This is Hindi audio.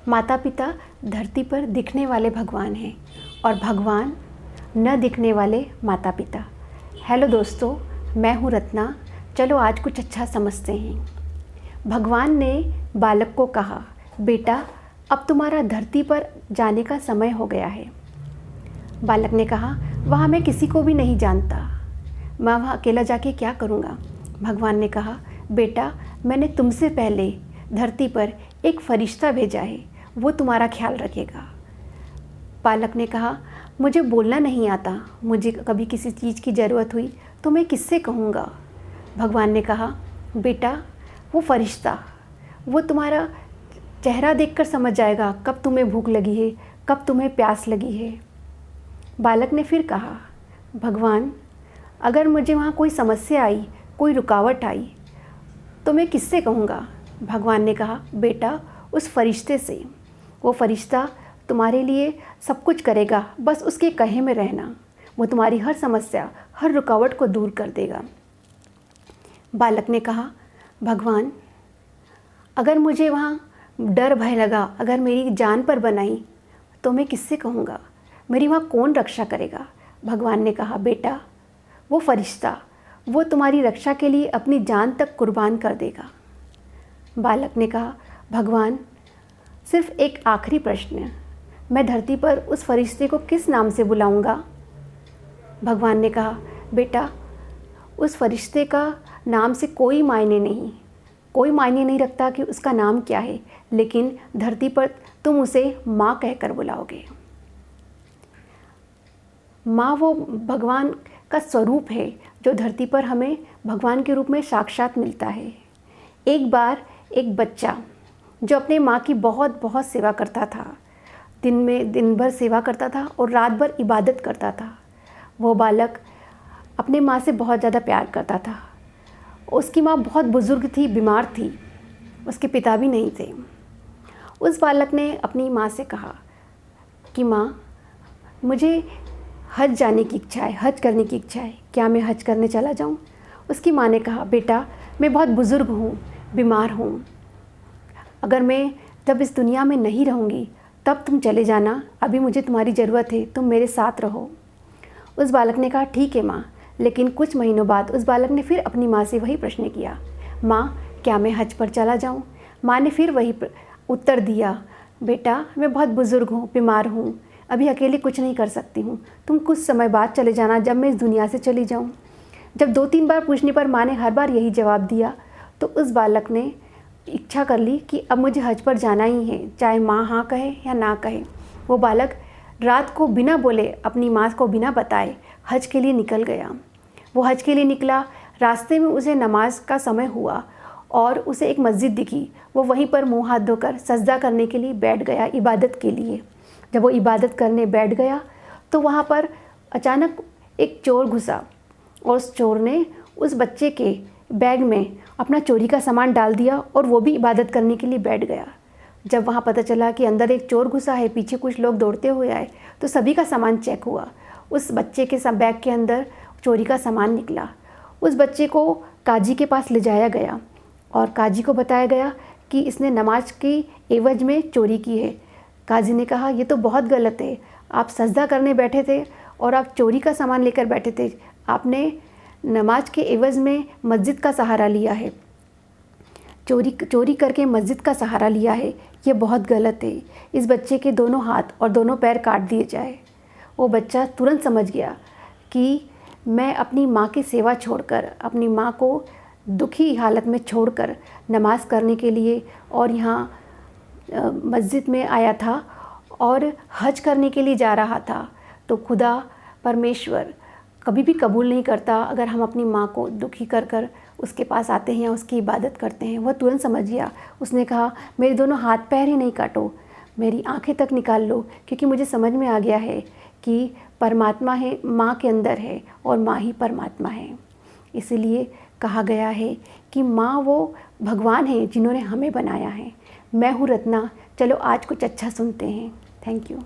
माता पिता धरती पर दिखने वाले भगवान हैं और भगवान न दिखने वाले माता पिता। हेलो दोस्तों, मैं हूँ रत्ना। चलो आज कुछ अच्छा समझते हैं। भगवान ने बालक को कहा, बेटा अब तुम्हारा धरती पर जाने का समय हो गया है। बालक ने कहा, वहाँ मैं किसी को भी नहीं जानता, मैं वहाँ अकेला जाके क्या करूँगा। भगवान ने कहा, बेटा मैंने तुमसे पहले धरती पर एक फरिश्ता भेजा है, वो तुम्हारा ख्याल रखेगा। बालक ने कहा, मुझे बोलना नहीं आता, मुझे कभी किसी चीज़ की ज़रूरत हुई तो मैं किससे कहूँगा। भगवान ने कहा, बेटा वो फरिश्ता वो तुम्हारा चेहरा देखकर समझ जाएगा कब तुम्हें भूख लगी है, कब तुम्हें प्यास लगी है। बालक ने फिर कहा, भगवान अगर मुझे वहाँ कोई समस्या आई, कोई रुकावट आई तो मैं किससे कहूँगा। भगवान ने कहा, बेटा उस फरिश्ते से, वो फरिश्ता तुम्हारे लिए सब कुछ करेगा, बस उसके कहे में रहना, वो तुम्हारी हर समस्या, हर रुकावट को दूर कर देगा। बालक ने कहा, भगवान अगर मुझे वहाँ डर भय लगा, अगर मेरी जान पर बनाई तो मैं किससे कहूँगा, मेरी वहाँ कौन रक्षा करेगा। भगवान ने कहा, बेटा वो फरिश्ता वो तुम्हारी रक्षा के लिए अपनी जान तक कुर्बान कर देगा। बालक ने कहा, भगवान सिर्फ एक आखिरी प्रश्न, मैं धरती पर उस फरिश्ते को किस नाम से बुलाऊंगा। भगवान ने कहा, बेटा उस फरिश्ते का नाम से कोई मायने नहीं रखता कि उसका नाम क्या है, लेकिन धरती पर तुम उसे माँ कहकर बुलाओगे। माँ वो भगवान का स्वरूप है जो धरती पर हमें भगवान के रूप में साक्षात मिलता है। एक बार एक बच्चा जो अपने माँ की बहुत बहुत सेवा करता था, दिन भर सेवा करता था और रात भर इबादत करता था। वो बालक अपने माँ से बहुत ज़्यादा प्यार करता था। उसकी माँ बहुत बुज़ुर्ग थी, बीमार थी, उसके पिता भी नहीं थे। उस बालक ने अपनी माँ से कहा कि माँ मुझे हज जाने की इच्छा है, हज करने की इच्छा है, क्या मैं हज करने चला जाऊँ। उसकी माँ ने कहा, बेटा मैं बहुत बुज़ुर्ग हूँ, बीमार हूँ, अगर मैं जब इस दुनिया में नहीं रहूँगी तब तुम चले जाना, अभी मुझे तुम्हारी ज़रूरत है, तुम मेरे साथ रहो। उस बालक ने कहा, ठीक है माँ। लेकिन कुछ महीनों बाद उस बालक ने फिर अपनी माँ से वही प्रश्न किया, माँ क्या मैं हज पर चला जाऊँ। माँ ने फिर वही उत्तर दिया, बेटा मैं बहुत बुज़ुर्ग हूँ, बीमार हूँ, अभी अकेले कुछ नहीं कर सकती हूँ, तुम कुछ समय बाद चले जाना, जब मैं इस दुनिया से चली जाऊँ। जब 2-3 बार पूछने पर माँ ने हर बार यही जवाब दिया तो उस बालक ने इच्छा कर ली कि अब मुझे हज पर जाना ही है, चाहे माँ हाँ कहे या ना कहे। वो बालक रात को बिना बोले, अपनी माँ को बिना बताए हज के लिए निकल गया। वो हज के लिए निकला, रास्ते में उसे नमाज का समय हुआ और उसे एक मस्जिद दिखी। वो वहीं पर मुँह हाथ धोकर सजदा करने के लिए बैठ गया, इबादत के लिए। जब वो इबादत करने बैठ गया तो वहाँ पर अचानक एक चोर घुसा और उस चोर ने उस बच्चे के बैग में अपना चोरी का सामान डाल दिया और वो भी इबादत करने के लिए बैठ गया। जब वहाँ पता चला कि अंदर एक चोर घुसा है, पीछे कुछ लोग दौड़ते हुए आए, तो सभी का सामान चेक हुआ। उस बच्चे के बैग के अंदर चोरी का सामान निकला। उस बच्चे को काजी के पास ले जाया गया और काजी को बताया गया कि इसने नमाज की एवज में चोरी की है। काजी ने कहा, ये तो बहुत गलत है, आप सजदा करने बैठे थे और आप चोरी का सामान लेकर बैठे थे, आपने नमाज के एवज़ में मस्जिद का सहारा लिया है, चोरी करके मस्जिद का सहारा लिया है, ये बहुत गलत है। इस बच्चे के दोनों हाथ और दोनों पैर काट दिए जाए। वो बच्चा तुरंत समझ गया कि मैं अपनी माँ की सेवा छोड़कर, अपनी माँ को दुखी हालत में छोड़कर नमाज़ करने के लिए और यहाँ मस्जिद में आया था और हज करने के लिए जा रहा था, तो खुदा परमेश्वर कभी भी कबूल नहीं करता अगर हम अपनी माँ को दुखी कर कर उसके पास आते हैं या उसकी इबादत करते हैं। वह तुरंत समझ गया। उसने कहा, मेरे दोनों हाथ पैर ही नहीं काटो, मेरी आंखें तक निकाल लो, क्योंकि मुझे समझ में आ गया है कि परमात्मा है, माँ के अंदर है और माँ ही परमात्मा है। इसीलिए कहा गया है कि माँ वो भगवान है जिन्होंने हमें बनाया है। मैं हूँ रत्ना। चलो आज कुछ अच्छा सुनते हैं। Thank you.